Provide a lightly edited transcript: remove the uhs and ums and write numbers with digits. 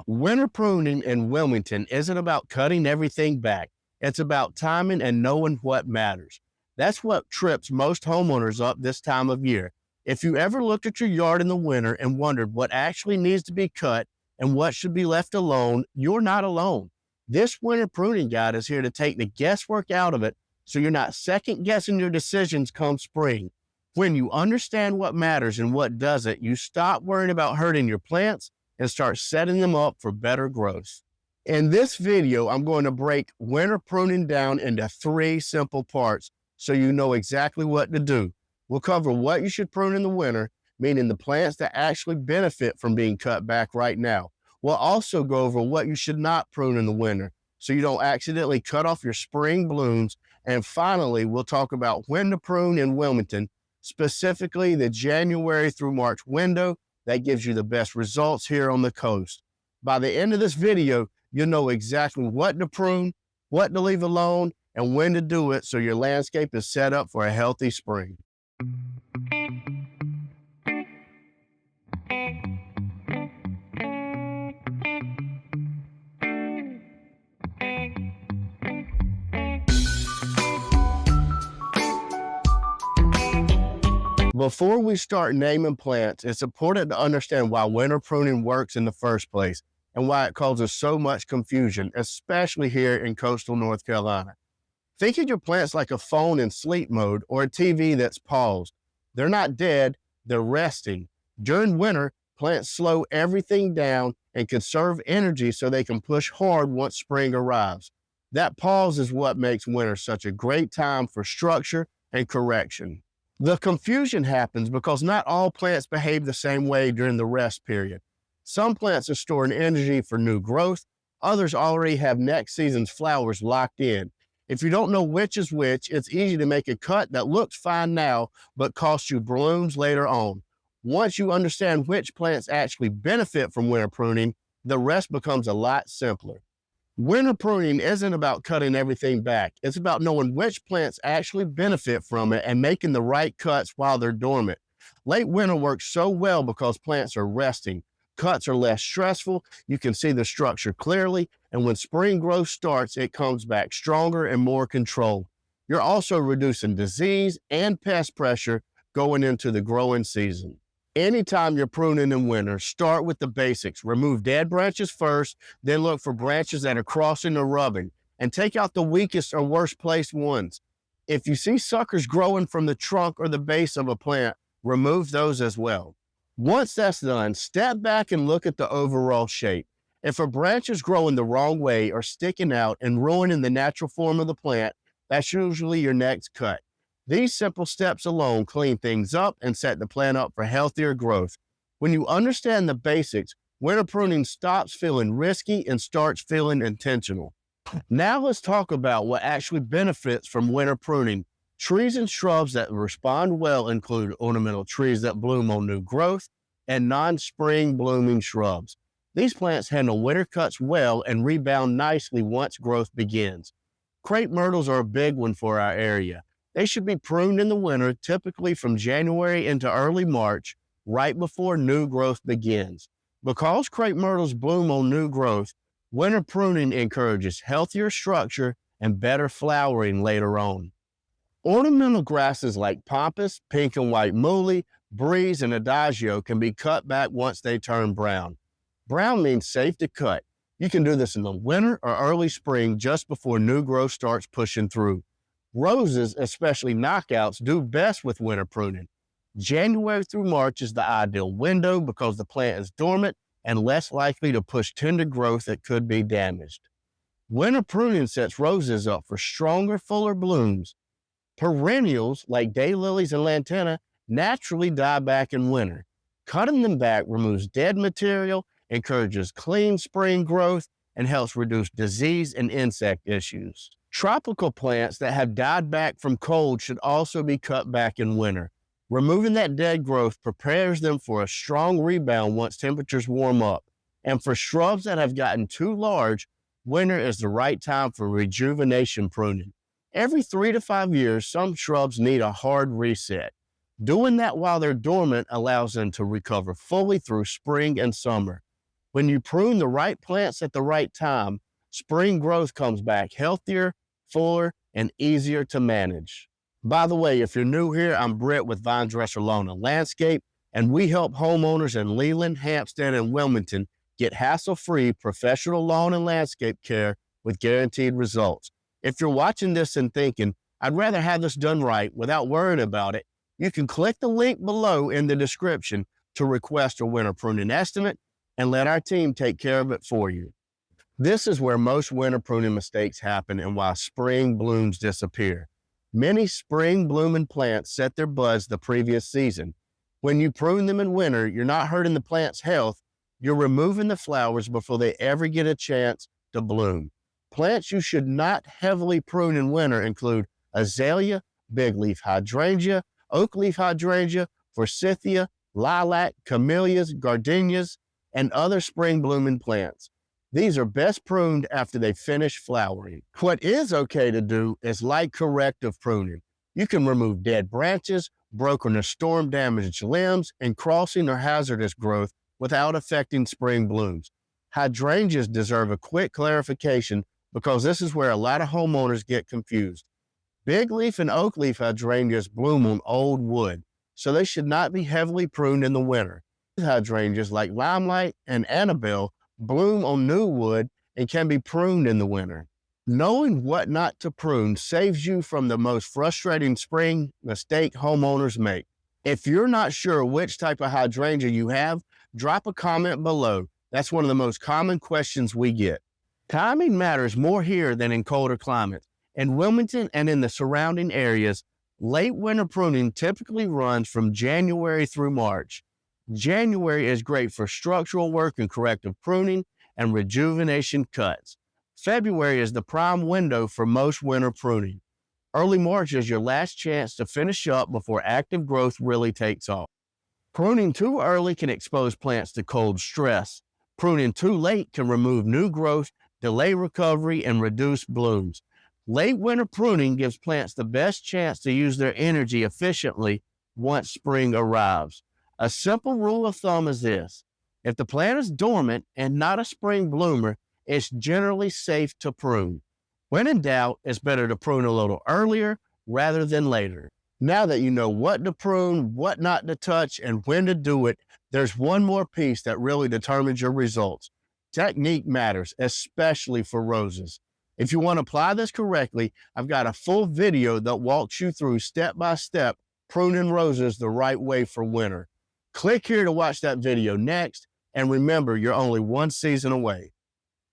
Winter pruning in Wilmington isn't about cutting everything back. It's about timing and knowing what matters. That's what trips most homeowners up this time of year. If you ever looked at your yard in the winter and wondered what actually needs to be cut and what should be left alone, you're not alone. This winter pruning guide is here to take the guesswork out of it so you're not second guessing your decisions come spring. When you understand what matters and what doesn't, you stop worrying about hurting your plants and start setting them up for better growth. In this video, I'm going to break winter pruning down into 3 simple parts so you know exactly what to do. We'll cover what you should prune in the winter, meaning the plants that actually benefit from being cut back right now. We'll also go over what you should not prune in the winter so you don't accidentally cut off your spring blooms. And finally, we'll talk about when to prune in Wilmington, specifically the January through March window that gives you the best results here on the coast. By the end of this video, you'll know exactly what to prune, what to leave alone, and when to do it so your landscape is set up for a healthy spring. Before we start naming plants, it's important to understand why winter pruning works in the first place and why it causes so much confusion, especially here in coastal North Carolina. Think of your plants like a phone in sleep mode or a TV that's paused. They're not dead, they're resting. During winter, plants slow everything down and conserve energy so they can push hard once spring arrives. That pause is what makes winter such a great time for structure and correction. The confusion happens because not all plants behave the same way during the rest period. Some plants are storing energy for new growth, others already have next season's flowers locked in. If you don't know which is which, it's easy to make a cut that looks fine now, but costs you blooms later on. Once you understand which plants actually benefit from winter pruning, the rest becomes a lot simpler. Winter pruning isn't about cutting everything back. It's about knowing which plants actually benefit from it and making the right cuts while they're dormant. Late winter works so well because plants are resting. Cuts are less stressful, you can see the structure clearly, and when spring growth starts, it comes back stronger and more controlled. You're also reducing disease and pest pressure going into the growing season. Anytime you're pruning in winter, start with the basics. Remove dead branches first, then look for branches that are crossing or rubbing, and take out the weakest or worst placed ones. If you see suckers growing from the trunk or the base of a plant, remove those as well. Once that's done, step back and look at the overall shape. If a branch is growing the wrong way or sticking out and ruining the natural form of the plant, that's usually your next cut. These simple steps alone clean things up and set the plant up for healthier growth. When you understand the basics, winter pruning stops feeling risky and starts feeling intentional. Now let's talk about what actually benefits from winter pruning. Trees and shrubs that respond well include ornamental trees that bloom on new growth and non-spring blooming shrubs. These plants handle winter cuts well and rebound nicely once growth begins. Crepe myrtles are a big one for our area. They should be pruned in the winter, typically from January into early March, right before new growth begins. Because crepe myrtles bloom on new growth, winter pruning encourages healthier structure and better flowering later on. Ornamental grasses like pampas, pink and white muhly, breeze, and adagio can be cut back once they turn brown. Brown means safe to cut. You can do this in the winter or early spring just before new growth starts pushing through. Roses, especially knockouts, do best with winter pruning. January through March is the ideal window because the plant is dormant and less likely to push tender growth that could be damaged. Winter pruning sets roses up for stronger, fuller blooms. Perennials like daylilies and lantana naturally die back in winter. Cutting them back removes dead material, encourages clean spring growth, and helps reduce disease and insect issues. Tropical plants that have died back from cold should also be cut back in winter. Removing that dead growth prepares them for a strong rebound once temperatures warm up. And for shrubs that have gotten too large, winter is the right time for rejuvenation pruning. Every 3 to 5 years, some shrubs need a hard reset. Doing that while they're dormant allows them to recover fully through spring and summer. When you prune the right plants at the right time, spring growth comes back healthier, fuller, and easier to manage. By the way, if you're new here, I'm Brett with Vine Dresser Lawn and Landscape, and we help homeowners in Leland, Hampstead, and Wilmington get hassle-free professional lawn and landscape care with guaranteed results. If you're watching this and thinking, I'd rather have this done right without worrying about it, you can click the link below in the description to request a winter pruning estimate and let our team take care of it for you. This is where most winter pruning mistakes happen and why spring blooms disappear. Many spring blooming plants set their buds the previous season. When you prune them in winter, you're not hurting the plant's health, you're removing the flowers before they ever get a chance to bloom. Plants you should not heavily prune in winter include azalea, big leaf hydrangea, oak leaf hydrangea, forsythia, lilac, camellias, gardenias, and other spring blooming plants. These are best pruned after they finish flowering. What is okay to do is light corrective pruning. You can remove dead branches, broken or storm damaged limbs, and crossing or hazardous growth without affecting spring blooms. Hydrangeas deserve a quick clarification because this is where a lot of homeowners get confused. Big leaf and oak leaf hydrangeas bloom on old wood, so they should not be heavily pruned in the winter. Hydrangeas like Limelight and Annabelle bloom on new wood and can be pruned in the winter. Knowing what not to prune saves you from the most frustrating spring mistake homeowners make. If you're not sure which type of hydrangea you have, drop a comment below. That's one of the most common questions we get. Timing matters more here than in colder climates. In Wilmington and in the surrounding areas, late winter pruning typically runs from January through March. January is great for structural work and corrective pruning and rejuvenation cuts. February is the prime window for most winter pruning. Early March is your last chance to finish up before active growth really takes off. Pruning too early can expose plants to cold stress. Pruning too late can remove new growth, delay recovery, and reduce blooms. Late winter pruning gives plants the best chance to use their energy efficiently once spring arrives. A simple rule of thumb is this: if the plant is dormant and not a spring bloomer, it's generally safe to prune. When in doubt, it's better to prune a little earlier rather than later. Now that you know what to prune, what not to touch, and when to do it, there's one more piece that really determines your results. Technique matters, especially for roses. If you want to apply this correctly, I've got a full video that walks you through step-by-step pruning roses the right way for winter. Click here to watch that video next, and remember, you're only one season away.